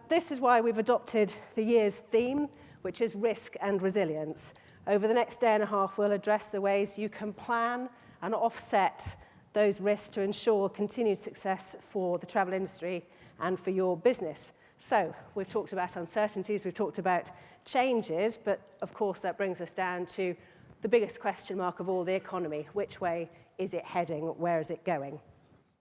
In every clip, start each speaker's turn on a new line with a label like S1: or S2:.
S1: This is why we've adopted the year's theme, which is risk and resilience. Over the next day and a half, we'll address the ways you can plan and offset those risks to ensure continued success for the travel industry and for your business. So we've talked about uncertainties, we've talked about changes, but of course that brings us down to the biggest question mark of all, the economy. Which way is it heading? Where is it going?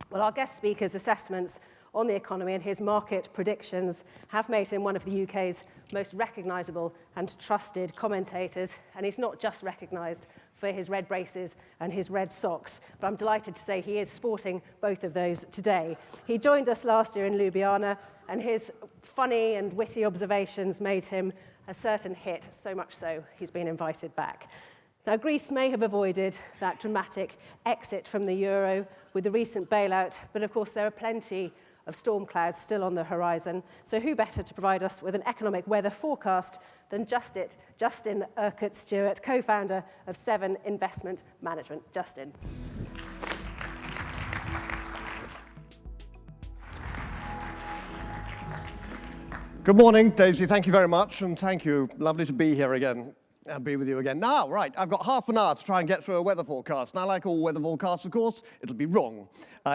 S1: Well, our guest speaker's assessments on the economy and his market predictions have made him one of the UK's most recognisable and trusted commentators. And he's not just recognised for his red braces and his red socks, but I'm delighted to say he is sporting both of those today. He joined us last year in Ljubljana, and his funny and witty observations made him a certain hit, so much so he's been invited back. Now, Greece may have avoided that dramatic exit from the euro with the recent bailout, but of course there are plenty of storm clouds still on the horizon. So who better to provide us with an economic weather forecast than Justin Urqhuart Stewart, co-founder of 7 Investment Management. Justin.
S2: Good morning, Daisy. Thank you very much, and thank you. Lovely to be here again. I'll be with you again. Now, right, I've got half an hour to try and get through a weather forecast. Now, like all weather forecasts, of course, it'll be wrong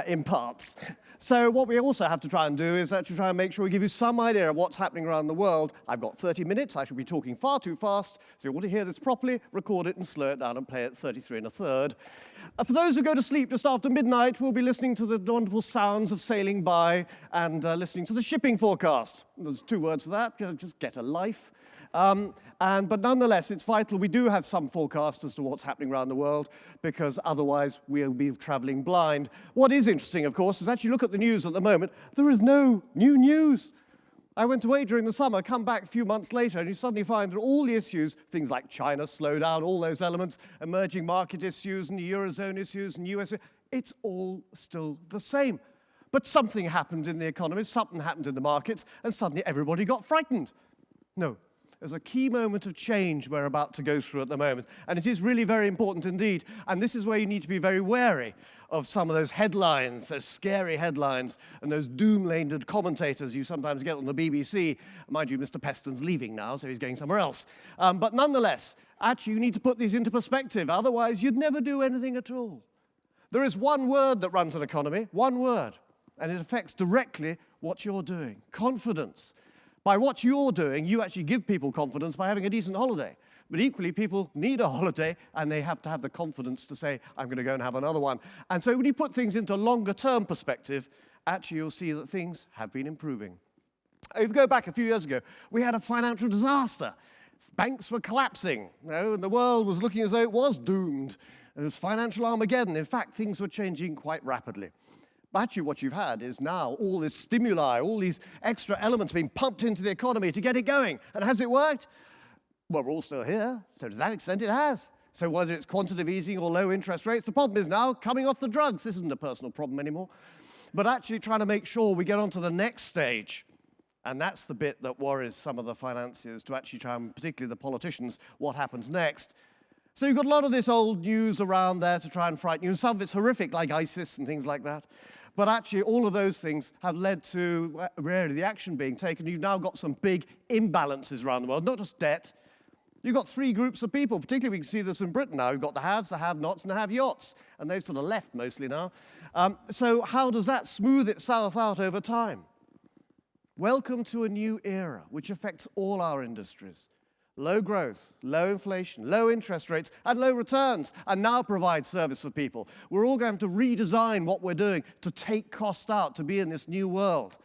S2: in parts. So what we also have to try and do is actually try and make sure we give you some idea of what's happening around the world. I've got 30 minutes. I should be talking far too fast. So you want to hear this properly, record it and slow it down and play it 33 1/3. For those who go to sleep just after midnight, we'll be listening to the wonderful sounds of sailing by and listening to the shipping forecast. There's 2 words for that. Just get a life. But nonetheless, it's vital we do have some forecast as to what's happening around the world, because otherwise we'll be traveling blind. What is interesting, of course, is actually look at the news at the moment. There is no new news. I went away during the summer, come back a few months later, and you suddenly find that all the issues, things like China slowdown, all those elements, emerging market issues and the Eurozone issues and US, it's all still the same. But something happened in the economy, something happened in the markets, and suddenly everybody got frightened. No. There's a key moment of change we're about to go through at the moment, and it is really very important indeed. And this is where you need to be very wary of some of those headlines, those scary headlines, and those doom-laden commentators you sometimes get on the BBC. Mind you, Mr. Peston's leaving now, so he's going somewhere else. But nonetheless, actually, you need to put these into perspective. Otherwise, you'd never do anything at all. There is one word that runs an economy, one word, and it affects directly what you're doing: confidence. By what you're doing, you actually give people confidence by having a decent holiday. But equally, people need a holiday, and they have to have the confidence to say, I'm going to go and have another one. And so when you put things into longer-term perspective, actually you'll see that things have been improving. If you go back a few years ago, we had a financial disaster. Banks were collapsing, and the world was looking as though it was doomed. It was financial Armageddon. In fact, things were changing quite rapidly. But actually what you've had is now all this stimuli, all these extra elements being pumped into the economy to get it going. And has it worked? Well, we're all still here, so to that extent it has. So whether it's quantitative easing or low interest rates, the problem is now coming off the drugs. This isn't a personal problem anymore. But actually trying to make sure we get on to the next stage. And that's the bit that worries some of the financiers, to actually try, and particularly the politicians, what happens next. So you've got a lot of this old news around there to try and frighten you. Some of it's horrific, like ISIS and things like that. But actually, all of those things have led to really the action being taken. You've now got some big imbalances around the world, not just debt. You've got 3 groups of people. Particularly, we can see this in Britain now. You've got the haves, the have-nots, and the have-yachts. And they've sort of left mostly now. So how does that smooth itself out over time? Welcome to a new era, which affects all our industries. Low growth, low inflation, low interest rates, and low returns, and now provide service for people. We're all going to redesign what we're doing to take cost out, to be in this new world.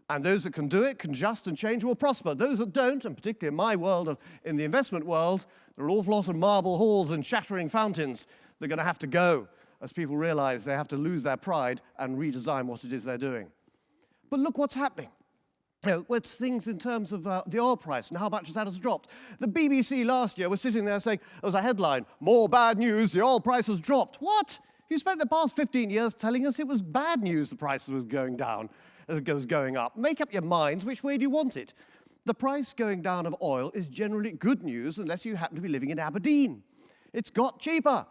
S2: And those that can do it, can adjust and change, will prosper. Those that don't, and particularly in my world, in the investment world, there are an awful lot of marble halls and shattering fountains. They're going to have to go as people realize they have to lose their pride and redesign what it is they're doing. But look what's happening. It's things in terms of the oil price and how much that has dropped. The BBC last year was sitting there saying, there was a headline, more bad news, the oil price has dropped. What? You spent the past 15 years telling us it was bad news the price was going down, as it was going up. Make up your minds, which way do you want it? The price going down of oil is generally good news unless you happen to be living in Aberdeen. It's got cheaper.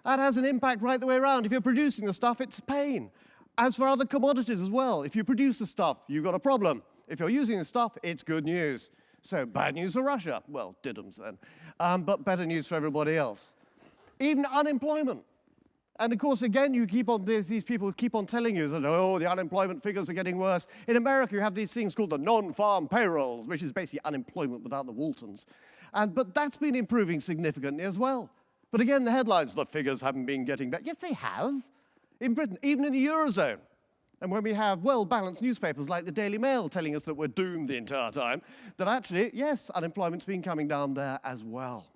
S2: That has an impact right the way around. If you're producing the stuff, it's pain. As for other commodities as well, if you produce the stuff, you've got a problem. If you're using the stuff, it's good news. So bad news for Russia. Well, diddums then. But better news for everybody else. Even unemployment. And of course, again, these people keep on telling you that, oh, the unemployment figures are getting worse. In America, you have these things called the non-farm payrolls, which is basically unemployment without the Waltons. But that's been improving significantly as well. But again, the headlines, the figures haven't been getting better. Yes, they have. In Britain, even in the Eurozone. And when we have well-balanced newspapers like the Daily Mail telling us that we're doomed the entire time, that actually, yes, unemployment's been coming down there as well.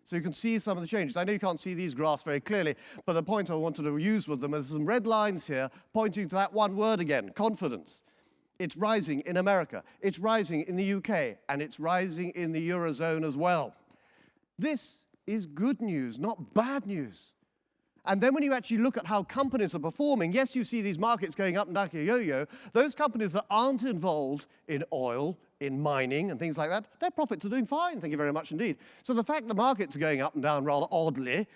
S2: So you can see some of the changes. I know you can't see these graphs very clearly, but the point I wanted to use with them is some red lines here pointing to that one word again, confidence. It's rising in America, it's rising in the UK, and it's rising in the Eurozone as well. This is good news, not bad news. And then when you actually look at how companies are performing, yes, you see these markets going up and down like a yo-yo. Those companies that aren't involved in oil, in mining and things like that, their profits are doing fine, thank you very much indeed. So the fact the markets are going up and down rather oddly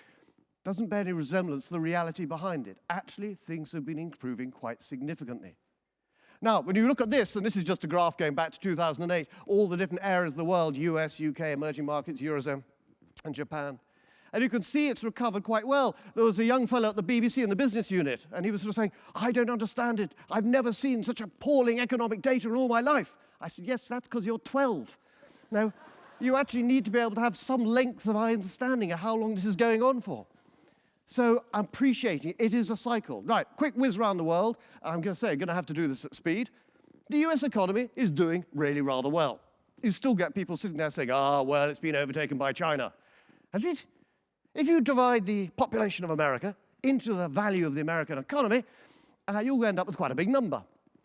S2: doesn't bear any resemblance to the reality behind it. Actually, things have been improving quite significantly. Now, when you look at this, and this is just a graph going back to 2008, all the different areas of the world, US, UK, emerging markets, Eurozone, and Japan. And you can see it's recovered quite well. There was a young fellow at the BBC in the business unit, and he was sort of saying, I don't understand it. I've never seen such appalling economic data in all my life. I said, yes, that's because you're 12. Now, you actually need to be able to have some length of understanding of how long this is going on for. So I'm appreciating it. It is a cycle. Right, quick whiz around the world. I'm going to have to do this at speed. The US economy is doing really rather well. You still get people sitting there saying, well, it's been overtaken by China. Has it? If you divide the population of America into the value of the American economy, you'll end up with quite a big number.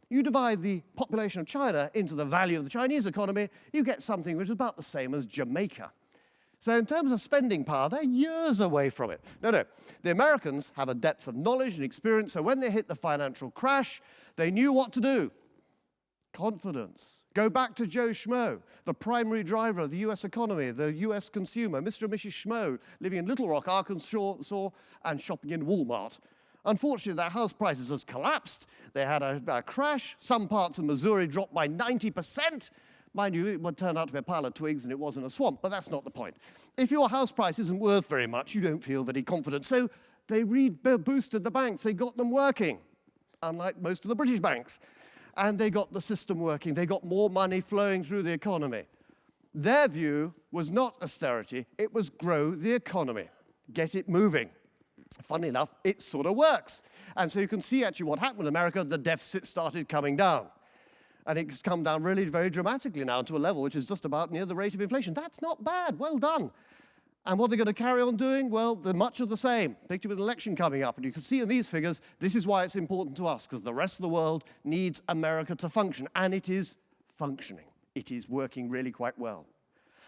S2: You divide the population of China into the value of the Chinese economy, you get something which is about the same as Jamaica. So in terms of spending power, they're years away from it. No. The Americans have a depth of knowledge and experience, so when they hit the financial crash, they knew what to do. Confidence. Go back to Joe Schmo, the primary driver of the US economy, the US consumer, Mr. and Mrs. Schmo, living in Little Rock, Arkansas, and shopping in Walmart. Unfortunately, their house prices has collapsed. They had a crash. Some parts of Missouri dropped by 90%. Mind you, it would turn out to be a pile of twigs and it wasn't a swamp, but that's not the point. If your house price isn't worth very much, you don't feel very confident. So they boosted the banks. They got them working, unlike most of the British banks. And they got the system working. They got more money flowing through the economy. Their view was not austerity. It was grow the economy, get it moving. Funnily enough, it sort of works. And so you can see actually what happened in America. The deficit started coming down. And it's come down really very dramatically now to a level which is just about near the rate of inflation. That's not bad. Well done. And what they're going to carry on doing? Well, they're much of the same, particularly with the election coming up. And you can see in these figures, this is why it's important to us, because the rest of the world needs America to function. And it is functioning. It is working really quite well.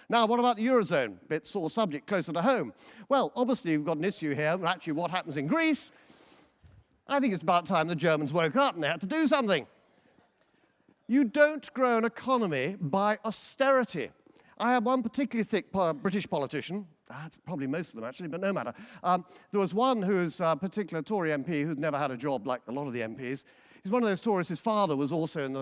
S2: Now, what about the Eurozone? Bit sore subject, closer to home. Well, obviously, you've got an issue here. Actually, what happens in Greece? I think it's about time the Germans woke up and they had to do something. You don't grow an economy by austerity. I had one particularly thick British politician. That's probably most of them, actually, but no matter. There was one who's a particular Tory MP who'd never had a job like a lot of the MPs. He's one of those Tories. His father was also an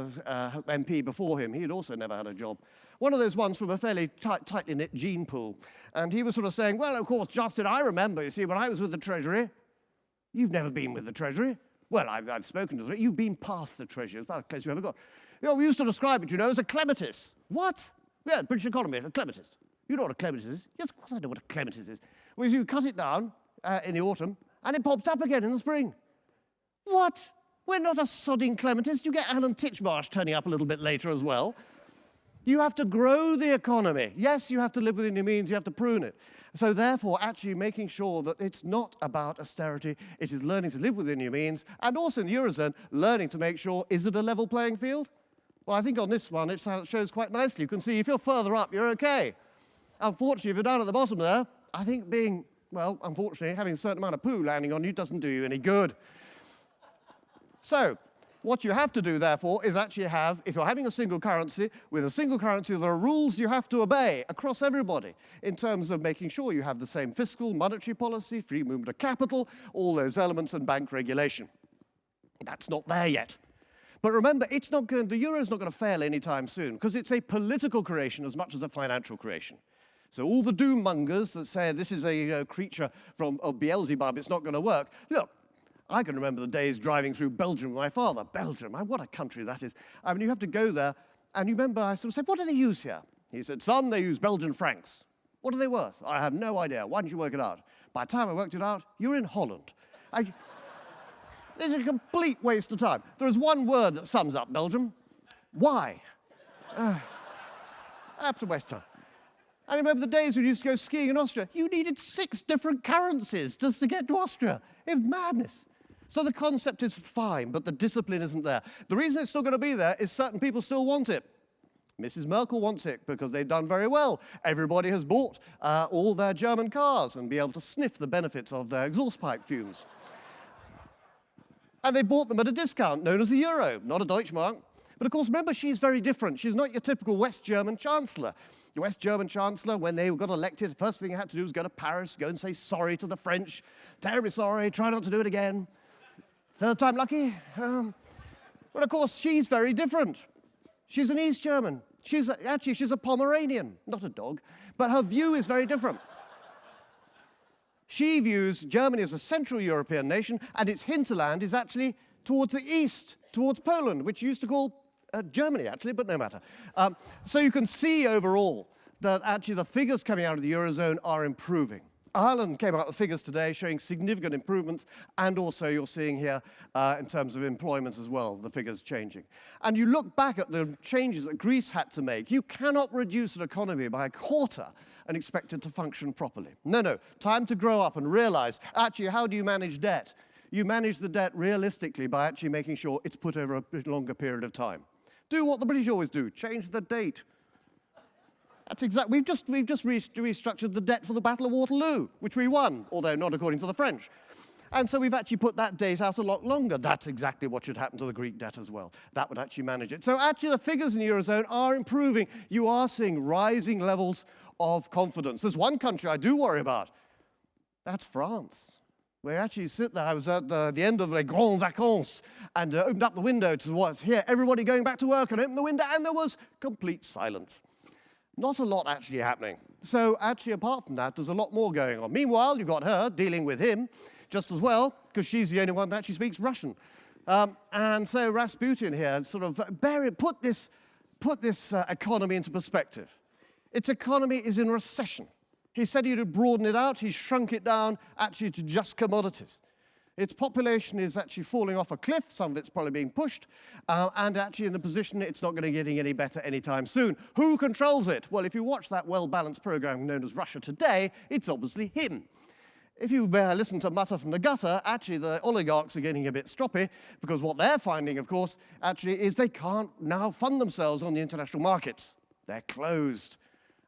S2: MP before him. He'd also never had a job. One of those ones from a fairly tightly knit gene pool. And he was sort of saying, well, of course, Justin, I remember, you see, when I was with the Treasury. You've never been with the Treasury. Well, I've spoken to the Treasury. You've been past the Treasury. It's about as close as you ever got. You know, we used to describe it, you know, as a clematis. What? Yeah, British economy, a clematis. You know what a clematis is? Yes, of course I know what a clematis is. Well, you cut it down in the autumn, and it pops up again in the spring. What? We're not a sodding clematis. You get Alan Titchmarsh turning up a little bit later as well. You have to grow the economy. Yes, you have to live within your means. You have to prune it. So therefore, actually making sure that it's not about austerity. It is learning to live within your means. And also in the Eurozone, learning to make sure, is it a level playing field? Well, I think on this one, it shows quite nicely. You can see if you're further up, you're okay. Unfortunately, if you're down at the bottom there, I think unfortunately, having a certain amount of poo landing on you doesn't do you any good. So, what you have to do, therefore, is actually have, if you're having a single currency, with a single currency, there are rules you have to obey across everybody in terms of making sure you have the same fiscal, monetary policy, free movement of capital, all those elements, and bank regulation. That's not there yet. But remember, the euro's not going to fail anytime soon, because it's a political creation as much as a financial creation. So all the doom mongers that say this is a creature of Beelzebub, it's not going to work. Look, I can remember the days driving through Belgium with my father. Belgium, what a country that is. I mean, you have to go there, and you remember I sort of said, what do they use here? He said, son, they use Belgian francs. What are they worth? I have no idea. Why don't you work it out? By the time I worked it out, you're in Holland. It's a complete waste of time. There is one word that sums up Belgium. Why? Absolute waste of time. I remember the days when you used to go skiing in Austria. You needed 6 different currencies just to get to Austria. It was madness. So the concept is fine, but the discipline isn't there. The reason it's still going to be there is certain people still want it. Mrs. Merkel wants it because they've done very well. Everybody has bought all their German cars and be able to sniff the benefits of their exhaust pipe fumes. And they bought them at a discount known as the euro, not a Deutschmark. But of course, remember, she's very different. She's not your typical West German chancellor. The West German chancellor, when they got elected, the first thing they had to do was go to Paris, go and say sorry to the French. Terribly sorry, try not to do it again. Third time lucky. But of course, she's very different. She's an East German. She's a Pomeranian, not a dog, but her view is very different. She views Germany as a Central European nation, and its hinterland is actually towards the east, towards Poland, which you used to call Germany, actually, but no matter. So you can see overall that actually the figures coming out of the Eurozone are improving. Ireland came out with figures today showing significant improvements, and also you're seeing here in terms of employment as well, the figures changing. And you look back at the changes that Greece had to make. You cannot reduce an economy by a quarter and expect it to function properly. No, time to grow up and realize, actually, how do you manage debt? You manage the debt realistically by actually making sure it's put over a longer period of time. Do what the British always do, change the date. That's exactly, we've just restructured the debt for the Battle of Waterloo, which we won, although not according to the French. And so we've actually put that date out a lot longer. That's exactly what should happen to the Greek debt as well. That would actually manage it. So actually the figures in the Eurozone are improving. You are seeing rising levels of confidence. There's one country I do worry about. That's France. We actually sit there. I was at the end of Les Grandes Vacances and opened up the window to what's here. Everybody going back to work, and opened the window, and there was complete silence. Not a lot actually happening. So actually, apart from that, there's a lot more going on. Meanwhile, you've got her dealing with him just as well, because she's the only one that actually speaks Russian. And so Rasputin here sort of put this economy into perspective. Its economy is in recession. He said he'd broaden it out. He's shrunk it down actually to just commodities. Its population is actually falling off a cliff. Some of it's probably being pushed. And actually in the position, it's not going to get any better anytime soon. Who controls it? Well, if you watch that well-balanced program known as Russia Today, it's obviously him. If you listen to mutter from the gutter, actually the oligarchs are getting a bit stroppy, because what they're finding, of course, actually is they can't now fund themselves on the international markets. They're closed.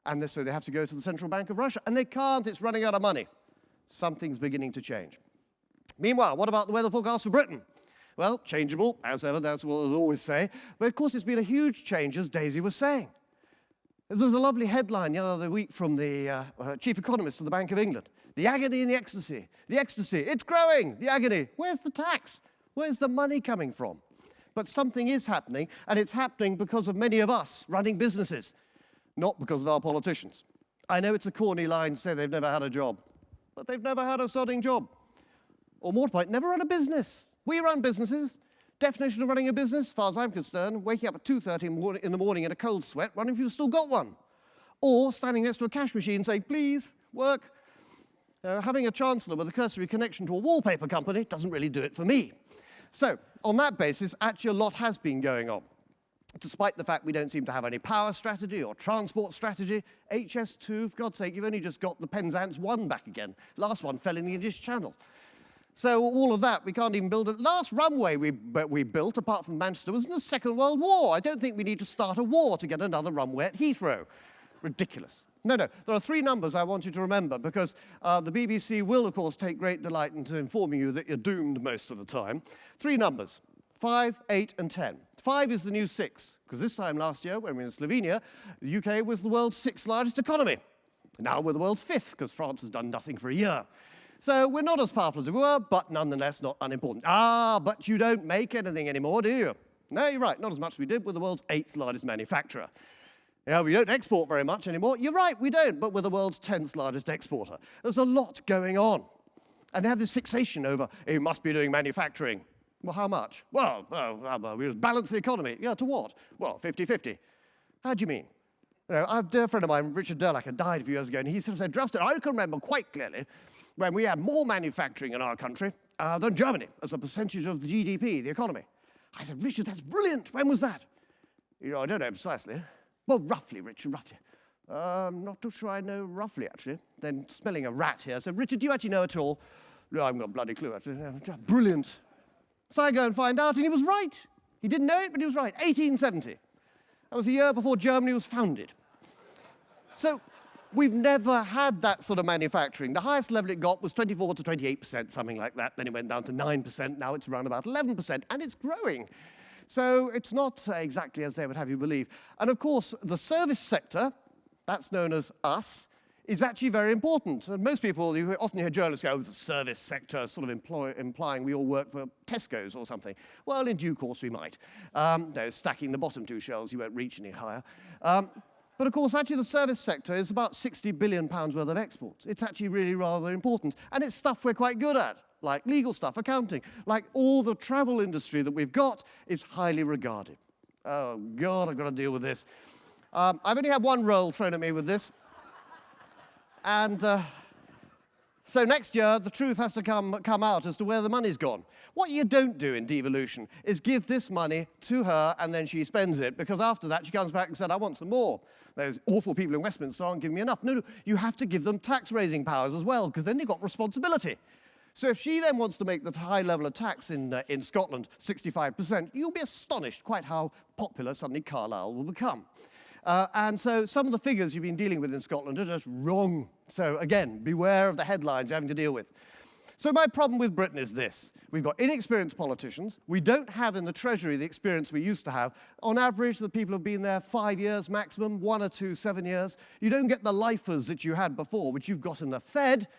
S2: And so they have to go to the Central Bank of Russia. And they can't. It's running out of money. Something's beginning to change. Meanwhile, what about the weather forecast for Britain? Well, changeable, as ever, that's what I'll always say. But of course, it's been a huge change, as Daisy was saying. There was a lovely headline the other week from the chief economist of the Bank of England. The agony and the ecstasy. The ecstasy, it's growing. The agony, where's the tax? Where's the money coming from? But something is happening, and it's happening because of many of us running businesses, not because of our politicians. I know it's a corny line to say they've never had a job, but they've never had a sodding job. Or more to the point, never run a business. We run businesses. Definition of running a business, as far as I'm concerned, waking up at 2:30 in the morning in a cold sweat, wondering if you've still got one. Or standing next to a cash machine saying, please, work. Having a chancellor with a cursory connection to a wallpaper company doesn't really do it for me. So, on that basis, actually a lot has been going on. Despite the fact we don't seem to have any power strategy or transport strategy, HS2, for God's sake, you've only just got the Penzance 1 back again. Last one fell in the English Channel. So all of that, we can't even build it. Last runway we built, apart from Manchester, was in the Second World War. I don't think we need to start a war to get another runway at Heathrow. Ridiculous. No, there are 3 numbers I want you to remember, because the BBC will, of course, take great delight in informing you that you're doomed most of the time. 3 numbers, 5, 8, and 10. 5 is the new 6, because this time last year, when we were in Slovenia, the UK was the world's 6th largest economy. Now we're the world's 5th, because France has done nothing for a year. So we're not as powerful as we were, but nonetheless not unimportant. But you don't make anything anymore, do you? No, you're right, not as much as we did. We're the world's 8th largest manufacturer. Yeah, we don't export very much anymore. You're right, we don't, but we're the world's 10th largest exporter. There's a lot going on. And they have this fixation over, you must be doing manufacturing. Well, how much? Well, we just balance the economy. Yeah, to what? Well, 50-50. How do you mean? You know, a dear friend of mine, Richard Durlacher, died a few years ago, and he sort of said, Justin, I can remember quite clearly when we had more manufacturing in our country than Germany as a percentage of the GDP, the economy. I said, Richard, that's brilliant. When was that? You know, I don't know precisely. Well, roughly, Richard, roughly. I'm not too sure I know roughly, actually. Then smelling a rat here, I said, Richard, do you actually know at all? No, I haven't got a bloody clue, actually. Brilliant. So I go and find out, and he was right. He didn't know it, but he was right. 1870. That was the year before Germany was founded. So we've never had that sort of manufacturing. The highest level it got was 24 to 28%, something like that. Then it went down to 9%. Now it's around about 11%, and it's growing. So it's not exactly as they would have you believe. And of course, the service sector, that's known as us, is actually very important. And most people, you often hear journalists go, oh, the service sector, sort of implying we all work for Tesco's or something. Well, in due course we might. No, stacking the bottom 2 shelves, you won't reach any higher. But of course, actually the service sector is about £60 billion worth of exports. It's actually really rather important. And it's stuff we're quite good at, like legal stuff, accounting, like all the travel industry that we've got is highly regarded. Oh, God, I've got to deal with this. I've only had one role thrown at me with this. And so next year, the truth has to come out as to where the money's gone. What you don't do in devolution is give this money to her and then she spends it, because after that she comes back and said, I want some more. Those awful people in Westminster aren't giving me enough. No, you have to give them tax-raising powers as well, because then they've got responsibility. So if she then wants to make the high level of tax in Scotland 65%, you'll be astonished quite how popular suddenly Carlisle will become. And so some of the figures you've been dealing with in Scotland are just wrong. So again, beware of the headlines you're having to deal with. So my problem with Britain is this. We've got inexperienced politicians. We don't have in the Treasury the experience we used to have. On average, the people have been there 5 years maximum, 1 or 2, 7 years. You don't get the lifers that you had before, which you've got in the Fed.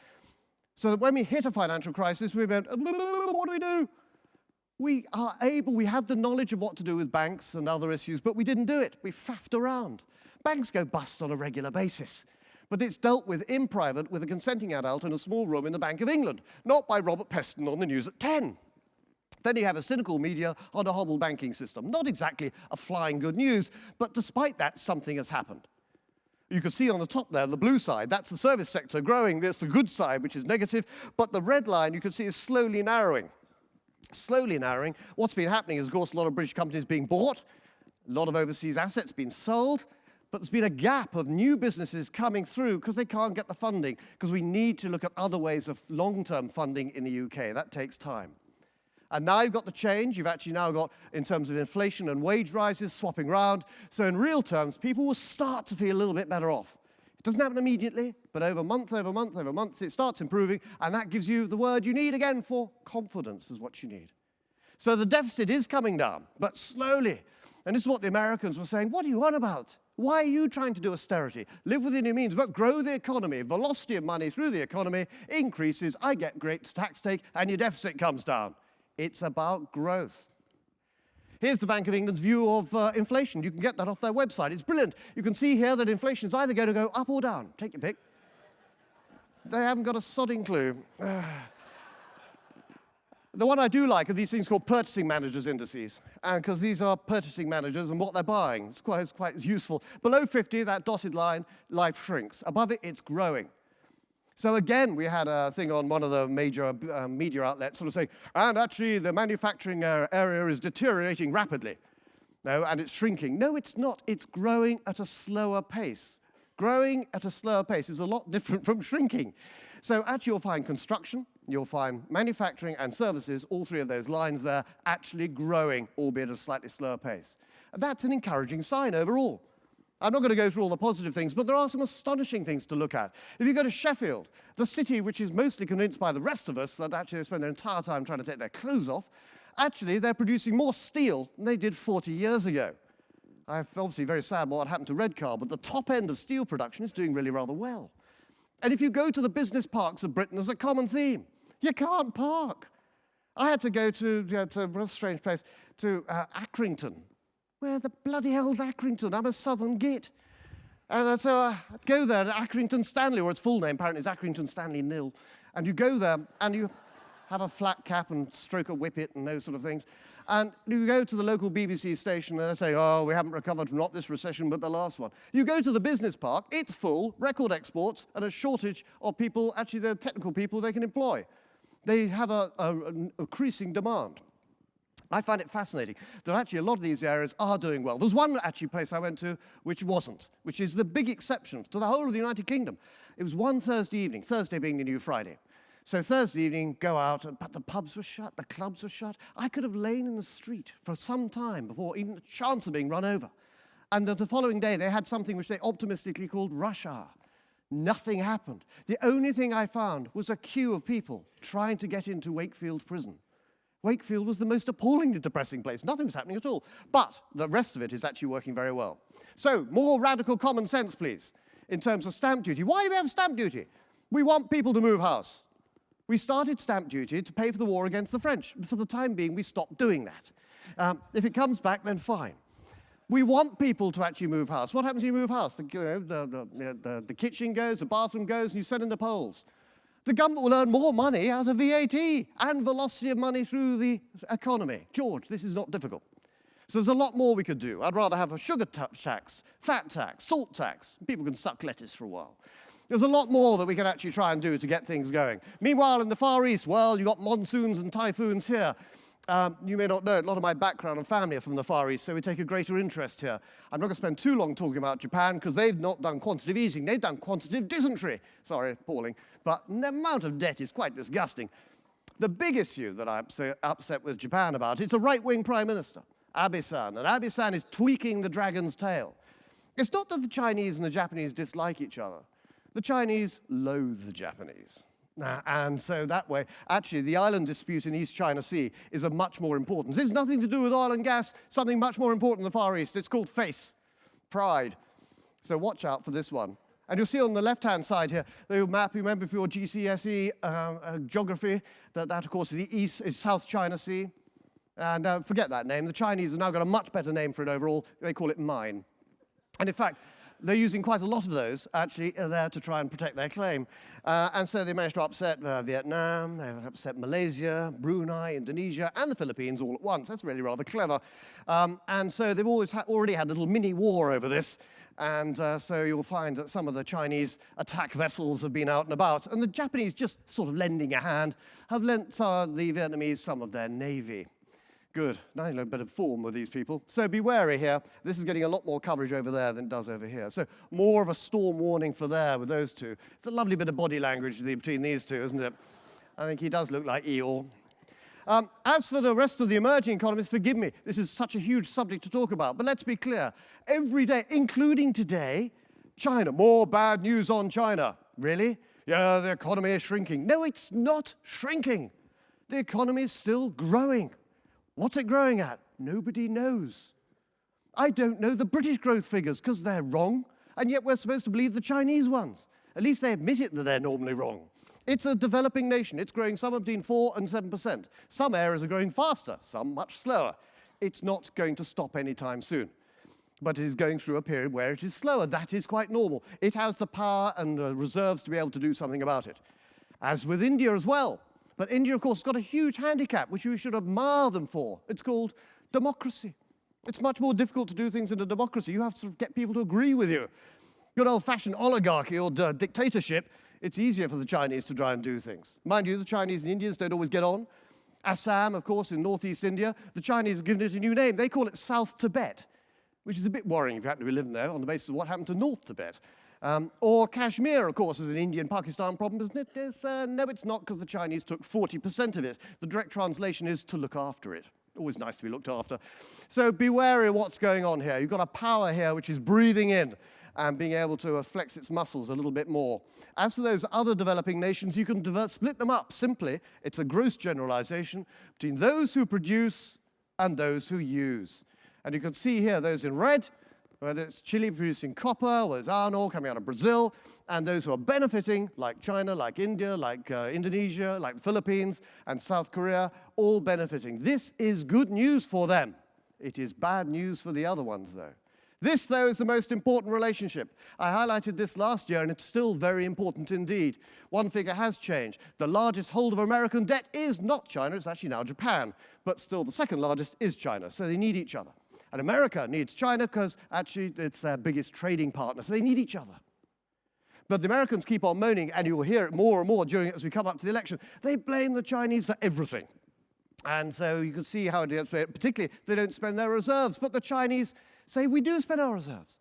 S2: So that when we hit a financial crisis, we went, what do we do? We have the knowledge of what to do with banks and other issues, but we didn't do it. We faffed around. Banks go bust on a regular basis. But it's dealt with in private with a consenting adult in a small room in the Bank of England, not by Robert Peston on the news at 10. Then you have a cynical media on a hobbled banking system. Not exactly a flying good news, but despite that, something has happened. You can see on the top there, the blue side, that's the service sector growing. There's the good side, which is negative. But the red line you can see is slowly narrowing. Slowly narrowing. What's been happening is, of course, a lot of British companies being bought, a lot of overseas assets being sold, but there's been a gap of new businesses coming through because they can't get the funding, because we need to look at other ways of long-term funding in the UK. That takes time. And now you've got the change. You've actually now got, in terms of inflation and wage rises, swapping round. So in real terms, people will start to feel a little bit better off. It doesn't happen immediately, but over month, it starts improving, and that gives you the word you need again for confidence is what you need. So the deficit is coming down, but slowly. And this is what the Americans were saying, what are you on about? Why are you trying to do austerity? Live within your means, but grow the economy. Velocity of money through the economy increases, I get great tax take, and your deficit comes down. It's about growth. Here's the Bank of England's view of inflation. You can get that off their website. It's brilliant. You can see here that inflation is either going to go up or down. Take your pick. They haven't got a sodding clue. The one I do like are these things called purchasing managers indices, and because these are purchasing managers and what they're buying. It's quite useful. Below 50, that dotted line, life shrinks. Above it, it's growing. So again, we had a thing on one of the major media outlets sort of saying, and actually the manufacturing area is deteriorating rapidly. No, and it's shrinking. No, it's not. It's growing at a slower pace. Growing at a slower pace is a lot different from shrinking. So actually you'll find construction, you'll find manufacturing and services, all three of those lines there, actually growing, albeit at a slightly slower pace. And that's an encouraging sign overall. I'm not going to go through all the positive things, but there are some astonishing things to look at. If you go to Sheffield, the city which is mostly convinced by the rest of us that actually they spend their entire time trying to take their clothes off, actually they're producing more steel than they did 40 years ago. I'm obviously very sad about what happened to Redcar, but the top end of steel production is doing really rather well. And if you go to the business parks of Britain, there's a common theme. You can't park. I had to go to a real strange place, to Accrington. Where the bloody hell's Accrington? I'm a southern git. And so I'd go there to Accrington Stanley, or its full name apparently is Accrington Stanley Nil. And you go there and you have a flat cap and stroke a whippet and those sort of things. And you go to the local BBC station and they say, oh, we haven't recovered from not this recession but the last one. You go to the business park, it's full, record exports, and a shortage of people, actually they're technical people they can employ. They have an increasing demand. I find it fascinating that actually a lot of these areas are doing well. There's one actually place I went to which wasn't, which is the big exception to the whole of the United Kingdom. It was one Thursday evening, Thursday being the new Friday. So Thursday evening, go out, but the pubs were shut, the clubs were shut. I could have lain in the street for some time before even the chance of being run over. And the following day, they had something which they optimistically called rush hour. Nothing happened. The only thing I found was a queue of people trying to get into Wakefield Prison. Wakefield was the most appallingly depressing place. Nothing was happening at all. But the rest of it is actually working very well. So, more radical common sense, please, in terms of stamp duty. Why do we have stamp duty? We want people to move house. We started stamp duty to pay for the war against the French. For the time being, we stopped doing that. If it comes back, then fine. We want people to actually move house. What happens when you move house? The kitchen goes, the bathroom goes, and you send in the polls. The government will earn more money out of VAT and velocity of money through the economy. George, this is not difficult. So there's a lot more we could do. I'd rather have a sugar tax, fat tax, salt tax. People can suck lettuce for a while. There's a lot more that we can actually try and do to get things going. Meanwhile, in the Far East, well, you've got monsoons and typhoons here. You may not know it, a lot of my background and family are from the Far East, so we take a greater interest here. I'm not going to spend too long talking about Japan, because they've not done quantitative easing, they've done quantitative dysentery. Sorry, appalling. But the amount of debt is quite disgusting. The big issue that I'm so upset with Japan about, it's a right-wing prime minister, Abe-san, and Abe-san is tweaking the dragon's tail. It's not that the Chinese and the Japanese dislike each other. The Chinese loathe the Japanese. And so that way, actually, the island dispute in East China Sea is of much more importance. It's nothing to do with oil and gas, something much more important in the Far East. It's called face, pride. So watch out for this one. And you'll see on the left-hand side here, the map, you remember for your GCSE geography, that of course, the east is South China Sea. And forget that name. The Chinese have now got a much better name for it overall. They call it mine. And in fact, they're using quite a lot of those, actually, there to try and protect their claim. And so they managed to upset Vietnam, they upset Malaysia, Brunei, Indonesia, and the Philippines all at once. That's really rather clever. And so they've already had a little mini-war over this. And so you'll find that some of the Chinese attack vessels have been out and about. And the Japanese, just sort of lending a hand, have lent the Vietnamese some of their navy. Good. Now you know a bit of form with these people. So be wary here. This is getting a lot more coverage over there than it does over here. So more of a storm warning for there with those two. It's a lovely bit of body language between these two, isn't it? I think he does look like Eeyore. As for the rest of the emerging economies, forgive me, this is such a huge subject to talk about, but let's be clear. Every day, including today, China, more bad news on China. Really? Yeah, the economy is shrinking. No, it's not shrinking. The economy is still growing. What's it growing at? Nobody knows. I don't know the British growth figures because they're wrong, and yet we're supposed to believe the Chinese ones. At least they admit it that they're normally wrong. It's a developing nation. It's growing somewhere between 4 and 7%. Some areas are growing faster, some much slower. It's not going to stop anytime soon. But it is going through a period where it is slower. That is quite normal. It has the power and the reserves to be able to do something about it. As with India as well. But India, of course, has got a huge handicap, which we should admire them for. It's called democracy. It's much more difficult to do things in a democracy. You have to get people to agree with you. Good old-fashioned oligarchy or dictatorship, it's easier for the Chinese to try and do things. Mind you, the Chinese and Indians don't always get on. Assam, of course, in northeast India, the Chinese have given it a new name. They call it South Tibet, which is a bit worrying if you happen to be living there on the basis of what happened to North Tibet. Or Kashmir, of course, is an Indian-Pakistan problem, isn't it? No, it's not, because the Chinese took 40% of it. The direct translation is to look after it. Always nice to be looked after. So be wary of what's going on here. You've got a power here which is breathing in and being able to flex its muscles a little bit more. As for those other developing nations, you can split them up simply. It's a gross generalization between those who produce and those who use. And you can see here those in red, whether it's Chile producing copper, or there's iron ore coming out of Brazil, and those who are benefiting, like China, like India, like Indonesia, like the Philippines, and South Korea, all benefiting. This is good news for them. It is bad news for the other ones, though. This, though, is the most important relationship. I highlighted this last year, and it's still very important indeed. One figure has changed. The largest holder of American debt is not China, it's actually now Japan. But still, the second largest is China, so they need each other. And America needs China because actually it's their biggest trading partner, so they need each other. But the Americans keep on moaning, and you will hear it more and more during it as we come up to the election. They blame the Chinese for everything. And so you can see how it gets, particularly they don't spend their reserves. But the Chinese say, we do spend our reserves.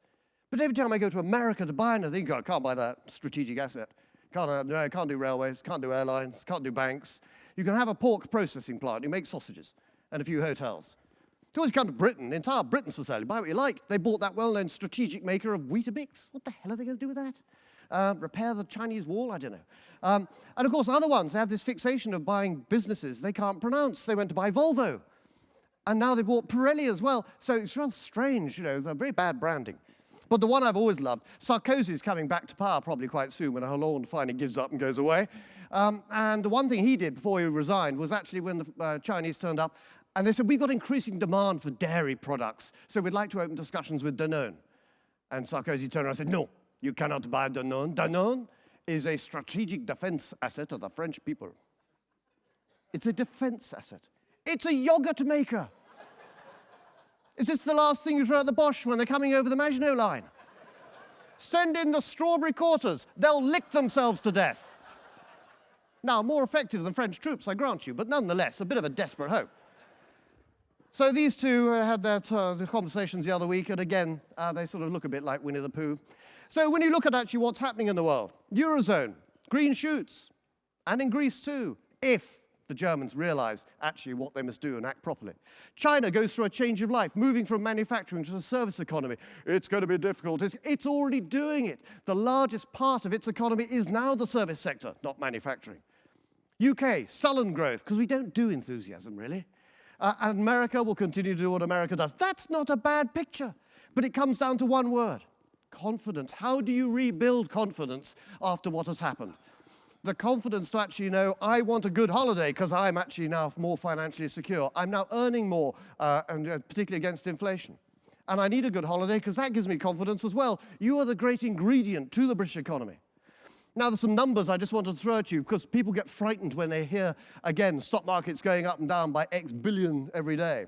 S2: But every time I go to America to buy anything, I can't buy that strategic asset. Can't do railways, can't do airlines, can't do banks. You can have a pork processing plant. You make sausages and a few hotels. Of course, you come to Britain, the entire Britain society, buy what you like. They bought that well-known strategic maker of Weetabix. What the hell are they going to do with that? Repair the Chinese wall? I don't know. And of course, other ones, they have this fixation of buying businesses they can't pronounce. They went to buy Volvo. And now they bought Pirelli as well. So it's rather strange, they're very bad branding. But the one I've always loved, Sarkozy is coming back to power probably quite soon when Hollande finally gives up and goes away. And the one thing he did before he resigned was actually when the Chinese turned up, and they said, we've got increasing demand for dairy products, so we'd like to open discussions with Danone. And Sarkozy turned around and said, no, you cannot buy Danone. Danone is a strategic defense asset of the French people. It's a defense asset. It's a yogurt maker. Is this the last thing you throw at the Bosch when they're coming over the Maginot Line? Send in the strawberry quarters. They'll lick themselves to death. Now, more effective than French troops, I grant you, but nonetheless, a bit of a desperate hope. So these two had their conversations the other week, and again, they sort of look a bit like Winnie the Pooh. So when you look at actually what's happening in the world, Eurozone, green shoots, and in Greece too, if the Germans realize actually what they must do and act properly. China goes through a change of life, moving from manufacturing to the service economy. It's going to be difficult. It's already doing it. The largest part of its economy is now the service sector, not manufacturing. UK, sullen growth, because we don't do enthusiasm, really. And America will continue to do what America does. That's not a bad picture, but it comes down to one word, confidence. How do you rebuild confidence after what has happened? The confidence to actually know, I want a good holiday because I'm actually now more financially secure. I'm now earning more, and particularly against inflation. And I need a good holiday because that gives me confidence as well. You are the great ingredient to the British economy. Now, there's some numbers I just wanted to throw at you because people get frightened when they hear, again, stock markets going up and down by X billion every day.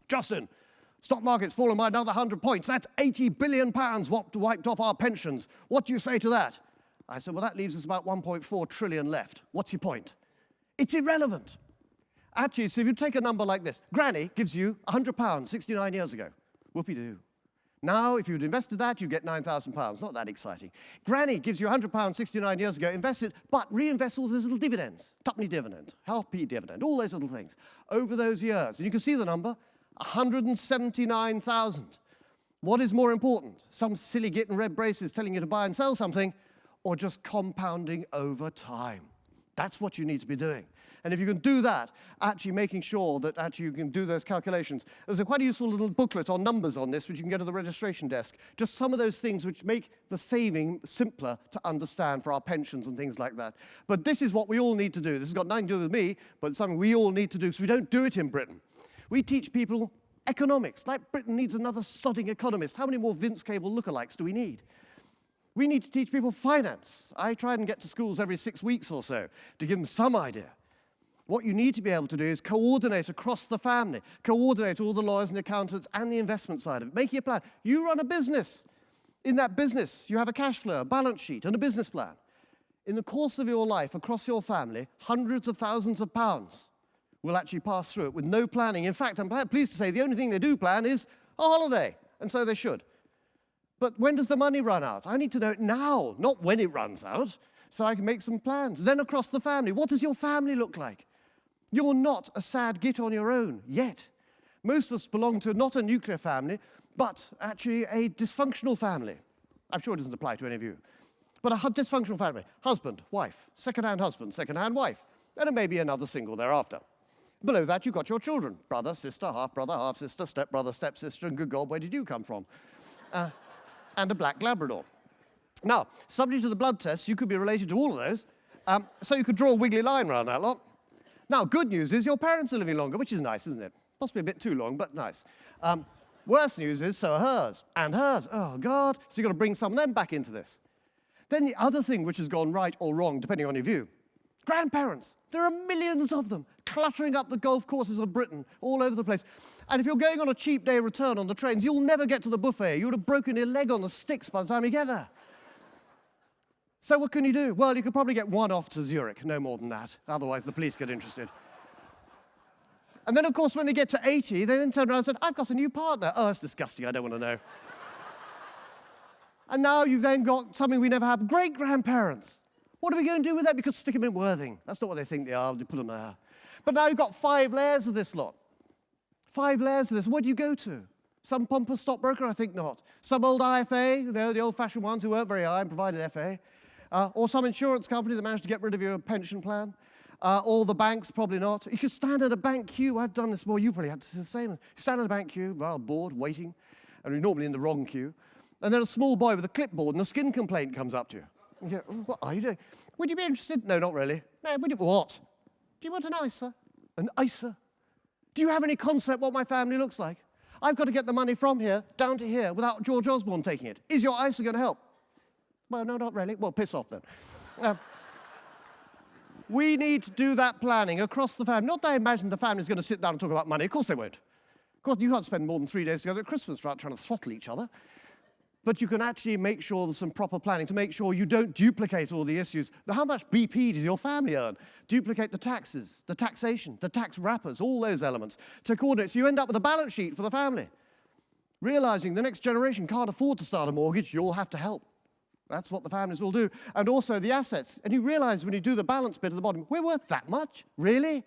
S2: Justin, stock market's fallen by another 100 points. That's 80 billion pounds wiped off our pensions. What do you say to that? I said, well, that leaves us about 1.4 trillion left. What's your point? It's irrelevant. Actually, so if you take a number like this, Granny gives you £100 69 years ago. Whoopie-doo. Now, if you'd invested that, you'd get £9,000. Not that exciting. Granny gives you £100 69 years ago, invest it, but reinvest all those little dividends. Tuppenny dividend, half-p dividend, all those little things over those years. And you can see the number, 179,000. What is more important? Some silly git in red braces telling you to buy and sell something, or just compounding over time. That's what you need to be doing. And if you can do that, actually making sure that actually you can do those calculations. There's a quite useful little booklet on numbers on this, which you can get at the registration desk. Just some of those things which make the saving simpler to understand for our pensions and things like that. But this is what we all need to do. This has got nothing to do with me, but it's something we all need to do, because we don't do it in Britain. We teach people economics, like Britain needs another sodding economist. How many more Vince Cable lookalikes do we need? We need to teach people finance. I try and get to schools every 6 weeks or so to give them some idea. What you need to be able to do is coordinate across the family, coordinate all the lawyers and accountants and the investment side of it, making a plan. You run a business. In that business, you have a cash flow, a balance sheet, and a business plan. In the course of your life, across your family, hundreds of thousands of pounds will actually pass through it with no planning. In fact, I'm pleased to say the only thing they do plan is a holiday, and so they should. But when does the money run out? I need to know it now, not when it runs out, so I can make some plans. Then across the family, what does your family look like? You're not a sad git on your own, yet. Most of us belong to not a nuclear family, but actually a dysfunctional family. I'm sure it doesn't apply to any of you. But a dysfunctional family, husband, wife, second-hand husband, second-hand wife, and maybe another single thereafter. Below that, you've got your children, brother, sister, half-sister, step-brother, step-sister, and good God, where did you come from? and a black Labrador. Now, subject to the blood test, you could be related to all of those, so you could draw a wiggly line around that lot. Now, good news is your parents are living longer, which is nice, isn't it? Possibly a bit too long, but nice. Worse news is, so are hers, and hers. Oh, God. So you've got to bring some of them back into this. Then the other thing which has gone right or wrong, depending on your view, grandparents. There are millions of them cluttering up the golf courses of Britain, all over the place. And if you're going on a cheap day return on the trains, you'll never get to the buffet. You would have broken your leg on the sticks by the time you get there. So what can you do? Well, you could probably get one off to Zurich, no more than that. Otherwise, the police get interested. And then, of course, when they get to 80, they then turn around and say, I've got a new partner. Oh, that's disgusting. I don't want to know. And now you've then got something we never had, great-grandparents. What are we going to do with that? Because stick them in Worthing. That's not what they think they are. You put them there. But now you've got 5 layers of this lot. 5 layers of this. Where do you go to? Some pompous stockbroker? I think not. Some old IFA, you know, the old-fashioned ones who weren't very high and provided FA. Or some insurance company that managed to get rid of your pension plan. Or the banks, probably not. You could stand at a bank queue. I've done this before. You probably had to do the same. You stand at a bank queue, rather bored, waiting, and you're normally in the wrong queue. And then a small boy with a clipboard and a skin complaint comes up to you. You go, what are you doing? Would you be interested? No, not really. No, would you? What? Do you want an ISA? An ISA? Do you have any concept what my family looks like? I've got to get the money from here down to here without George Osborne taking it. Is your ISA going to help? Well, no, not really. Well, piss off then. We need to do that planning across the family. Not that I imagine the family's going to sit down and talk about money. Of course they won't. Of course, you can't spend more than 3 days together at Christmas without trying to throttle each other. But you can actually make sure there's some proper planning to make sure you don't duplicate all the issues. How much BP does your family earn? Duplicate the taxes, the taxation, the tax wrappers, all those elements to coordinate. So you end up with a balance sheet for the family. Realizing the next generation can't afford to start a mortgage, you'll have to help. That's what the families will do. And also the assets. And you realize when you do the balance bit at the bottom, we're worth that much? Really?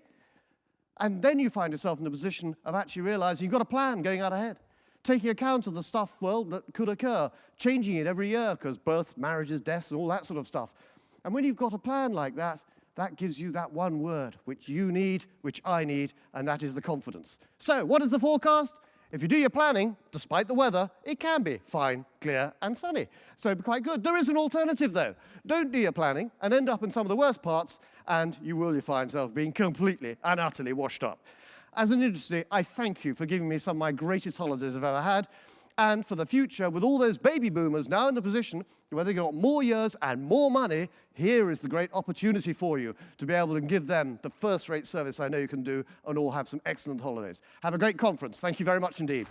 S2: And then you find yourself in the position of actually realizing you've got a plan going out ahead. Taking account of the stuff, well, that could occur. Changing it every year because births, marriages, deaths, and all that sort of stuff. And when you've got a plan like that, that gives you that one word, which you need, which I need, and that is the confidence. So, what is the forecast? If you do your planning, despite the weather, it can be fine, clear, and sunny. So it'd be quite good. There is an alternative, though. Don't do your planning and end up in some of the worst parts, and you will find yourself being completely and utterly washed up. As an industry, I thank you for giving me some of my greatest holidays I've ever had. And for the future, with all those baby boomers now in the position where they've got more years and more money, here is the great opportunity for you to be able to give them the first-rate service I know you can do and all have some excellent holidays. Have a great conference. Thank you very much indeed.